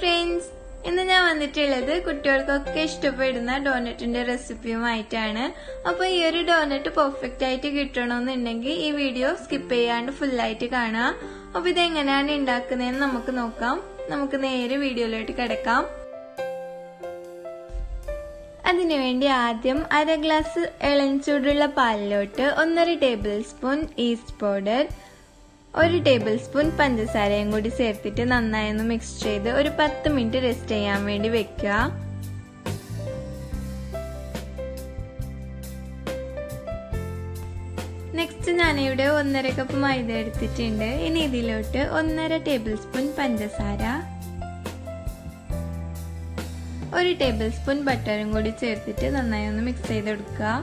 Friends, ഇന്ന് ഞാൻ വന്നിട്ടുള്ളത് കുട്ടികൾക്കൊക്കെ ഇഷ്ടപ്പെടുന്ന ഡോനറ്റിന്റെ റെസിപ്പിയുമായിട്ടാണ്. അപ്പോൾ ഈ ഒരു ഡോനറ്റ് പെർഫെക്റ്റ് ആയിട്ട് കിട്ടണമെന്നുണ്ടെങ്കിൽ ഈ വീഡിയോ സ്കിപ്പ് ചെയ്യാണ്ട് ഫുൾ ആയിട്ട് കാണാം. അപ്പൊ ഇതെങ്ങനെയാണ് ഉണ്ടാക്കുന്നതെന്ന് നമുക്ക് നോക്കാം. നമുക്ക് നേരെ വീഡിയോയിലോട്ട് കിടക്കാം. അതിനുവേണ്ടി ആദ്യം അര ഗ്ലാസ് ഇളം ചൂടുള്ള പാലിലോട്ട് 1.5 table spoon east powder, 1 table spoon പഞ്ചസാരയും കൂടി ചേർത്തിട്ട് നന്നായി ഒന്ന് മിക്സ് ചെയ്ത് ഒരു 10 മിനിറ്റ് റെസ്റ്റ് ചെയ്യാൻ വേണ്ടി വെക്കുക. നെക്സ്റ്റ് ഞാനിവിടെ 1.5 കപ്പ് മൈദ എടുത്തിട്ടുണ്ട്. ഇനി ഇതിലോട്ട് 1.5 ടേബിൾ സ്പൂൺ പഞ്ചസാര, 1 ടേബിൾ സ്പൂൺ ബട്ടറും കൂടി ചേർത്തിട്ട് നന്നായി ഒന്ന് മിക്സ് ചെയ്തെടുക്കുക.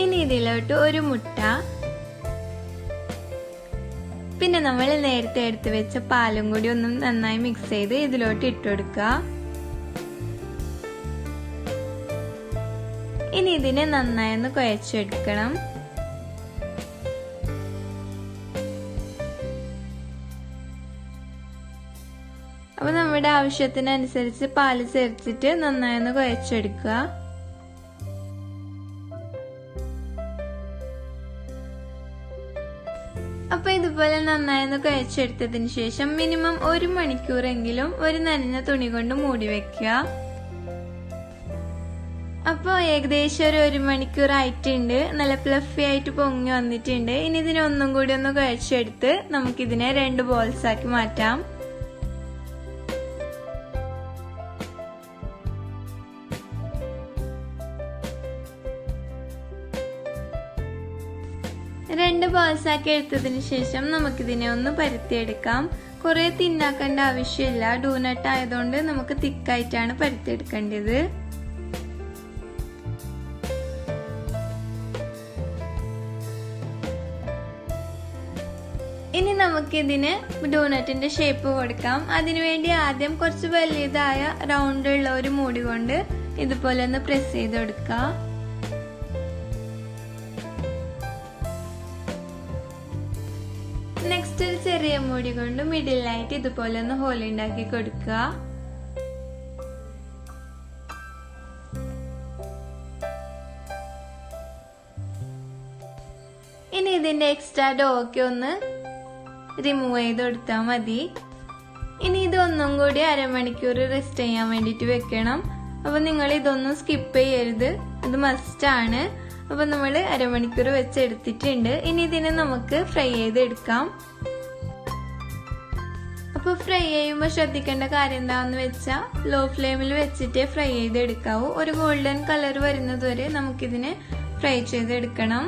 ഇനി ഇതിലോട്ട് ഒരു മുട്ട, പിന്നെ നമ്മൾ നേരത്തെ എടുത്തു വെച്ച പാലും കൂടി ഒന്നും നന്നായി മിക്സ് ചെയ്ത് ഇതിലോട്ട് ഇട്ടുകൊടുക്കുക. ഇനി ഇതിനെ നന്നായി ഒന്ന് കുഴച്ചെടുക്കണം. അപ്പൊ നമ്മുടെ ആവശ്യത്തിനനുസരിച്ച് പാല് ചേർത്തിട്ട് നന്നായി ഒന്ന് കുഴച്ചെടുക്കുക. അപ്പൊ ഇതുപോലെ നന്നായി ഒന്ന് കുഴച്ചെടുത്തതിന് ശേഷം മിനിമം 1 മണിക്കൂറെങ്കിലും ഒരു നനഞ്ഞ തുണി കൊണ്ട് മൂടി വെക്കുക. അപ്പൊ ഏകദേശം ഒരു 1 മണിക്കൂർ ആയിട്ടുണ്ട്. നല്ല ഫ്ലഫി ആയിട്ട് പൊങ്ങി വന്നിട്ടുണ്ട്. ഇനി ഇതിനെ ഒന്നും കൂടി ഒന്ന് കുഴച്ചെടുത്ത് നമുക്കിതിനെ 2 ബോൾസ് ആക്കി മാറ്റാം. രണ്ട് ബോൾസ് ആക്കി എടുത്തതിന് ശേഷം നമുക്കിതിനെ ഒന്ന് പരത്തിയെടുക്കാം. കുറെ തിന്നാക്കേണ്ട ആവശ്യമില്ല. ഡോനട്ട് ആയതുകൊണ്ട് നമുക്ക് തിക്കായിട്ടാണ് പരത്തിയെടുക്കേണ്ടത്. ഇനി നമുക്കിതിന് ഡോനറ്റിന്റെ ഷേപ്പ് കൊടുക്കാം. അതിനുവേണ്ടി ആദ്യം കുറച്ച് വലിയതായ റൗണ്ട് ഉള്ള ഒരു മൂടി കൊണ്ട് ഇതുപോലെ ഒന്ന് പ്രസ് ചെയ്ത് കൊടുക്കുക. നെക്സ്റ്റ് ഒരു ചെറിയ മൂടി കൊണ്ട് മിഡിലായിട്ട് ഇതുപോലെ ഒന്ന് ഹോൾ ഉണ്ടാക്കി കൊടുക്കുക. ഇനി ഇതിന്റെ എക്സ്ട്രാ ഡോക്കെ ഒന്ന് റിമൂവ് ചെയ്ത് കൊടുത്താൽ മതി. ഇനി ഇതൊന്നും കൂടി അരമണിക്കൂർ റെസ്റ്റ് ചെയ്യാൻ വേണ്ടിട്ട് വെക്കണം. അപ്പൊ നിങ്ങൾ ഇതൊന്നും സ്കിപ്പ് ചെയ്യരുത്, ഇത് മസ്റ്റ് ആണ്. അപ്പൊ നമ്മൾ അരമണിക്കൂർ വെച്ചെടുത്തിട്ടുണ്ട്. ഇനി ഇതിനെ നമുക്ക് ഫ്രൈ ചെയ്തെടുക്കാം. അപ്പൊ ഫ്രൈ ചെയ്യുമ്പോൾ ശ്രദ്ധിക്കേണ്ട കാര്യം എന്താണെന്ന് വെച്ചാൽ ലോ ഫ്ലെയിമിൽ വെച്ചിട്ടേ ഫ്രൈ ചെയ്തെടുക്കാവൂ. ഒരു ഗോൾഡൻ കളർ വരുന്നത് വരെ നമുക്കിതിനെ ഫ്രൈ ചെയ്തെടുക്കണം.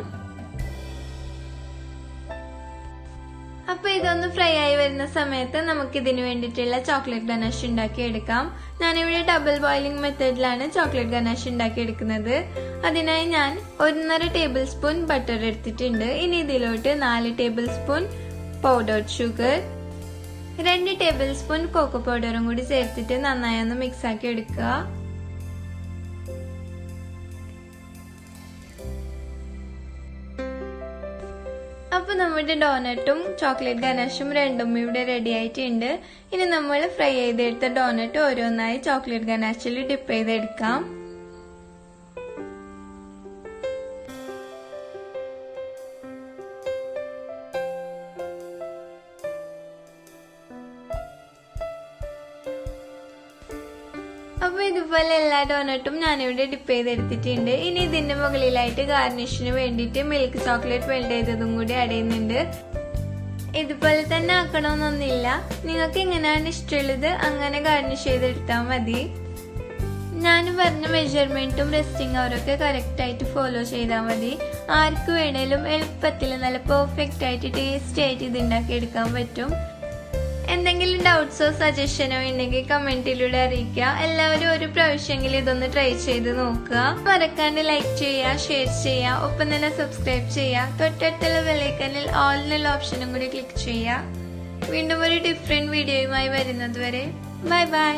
അപ്പൊ ഇതൊന്ന് ഫ്രൈ ആയി വരുന്ന സമയത്ത് നമുക്ക് ഇതിന് വേണ്ടിയിട്ടുള്ള ചോക്ലേറ്റ് ഗനാഷ് ഉണ്ടാക്കി എടുക്കാം. ഞാനിവിടെ ഡബിൾ ബോയിലിംഗ് മെത്തേഡിലാണ് ചോക്ലേറ്റ് ഗനാഷ് ഉണ്ടാക്കി എടുക്കുന്നത്. അതിനായി ഞാൻ 1.5 ടേബിൾ സ്പൂൺ ബട്ടർ എടുത്തിട്ടുണ്ട്. ഇനി ഇതിലോട്ട് 4 tablespoon powdered sugar, 2 tablespoon cocoa പൗഡറും കൂടി ചേർത്തിട്ട് നന്നായി ഒന്ന് മിക്സ് ആക്കി എടുക്കുക. അപ്പൊ നമ്മുടെ ഡോനറ്റും ചോക്ലേറ്റ് ഗനാഷും രണ്ടും ഇവിടെ റെഡി ആയിട്ടുണ്ട്. ഇനി നമ്മൾ ഫ്രൈ ചെയ്തെടുത്ത ഡോനറ്റ് ഓരോന്നായി ചോക്ലേറ്റ് ഗനാഷിൽ ഡിപ്പ് ചെയ്തെടുക്കാം. അപ്പൊ ഇതുപോലെ എല്ലാ ഡോനറ്റും ഞാനിവിടെ ഡിപ്പ് ചെയ്തെടുത്തിട്ടുണ്ട്. ഇനി ഇതിന്റെ മുകളിലായിട്ട് ഗാർണിഷിന് വേണ്ടിയിട്ട് മിൽക്ക് ചോക്ലേറ്റ് മെൽറ്റ് ചെയ്തതും കൂടി ആഡ് ചെയ്യുന്നുണ്ട്. ഇതുപോലെ തന്നെ ആക്കണമെന്നൊന്നുമില്ല, നിങ്ങൾക്ക് എങ്ങനെയാണ് ഇഷ്ടമുള്ളത് അങ്ങനെ ഗാർണിഷ് ചെയ്തെടുത്താൽ മതി. ഞാൻ പറഞ്ഞ മെഷർമെന്റും റെസ്റ്റിംഗ് അവരൊക്കെ കറക്റ്റ് ആയിട്ട് ഫോളോ ചെയ്താൽ മതി. ആർക്ക് വേണേലും എളുപ്പത്തിൽ നല്ല പെർഫെക്റ്റ് ആയിട്ട് ടേസ്റ്റി ആയിട്ട് ഇത് ഉണ്ടാക്കി എടുക്കാൻ പറ്റും. എന്തെങ്കിലും ഡൗട്ട്സോ സജഷനോ ഉണ്ടെങ്കിൽ കമന്റിലൂടെ അറിയിക്കുക. എല്ലാവരും ഒരു പ്രാവശ്യമെങ്കിലും ഇതൊന്ന് ട്രൈ ചെയ്ത് നോക്കുക. മറക്കാണ്ട് ലൈക്ക് ചെയ്യുക, ഷെയർ ചെയ്യുക, ഒപ്പം തന്നെ സബ്സ്ക്രൈബ് ചെയ്യുക. തൊട്ടടുത്തുള്ള ബെല്ലൈക്കനിൽ ഓൾ എന്നുള്ള ഓപ്ഷനും കൂടി ക്ലിക്ക് ചെയ്യുക. വീണ്ടും ഒരു ഡിഫറെന്റ് വീഡിയോയുമായി വരുന്നത് വരെ ബൈ ബൈ.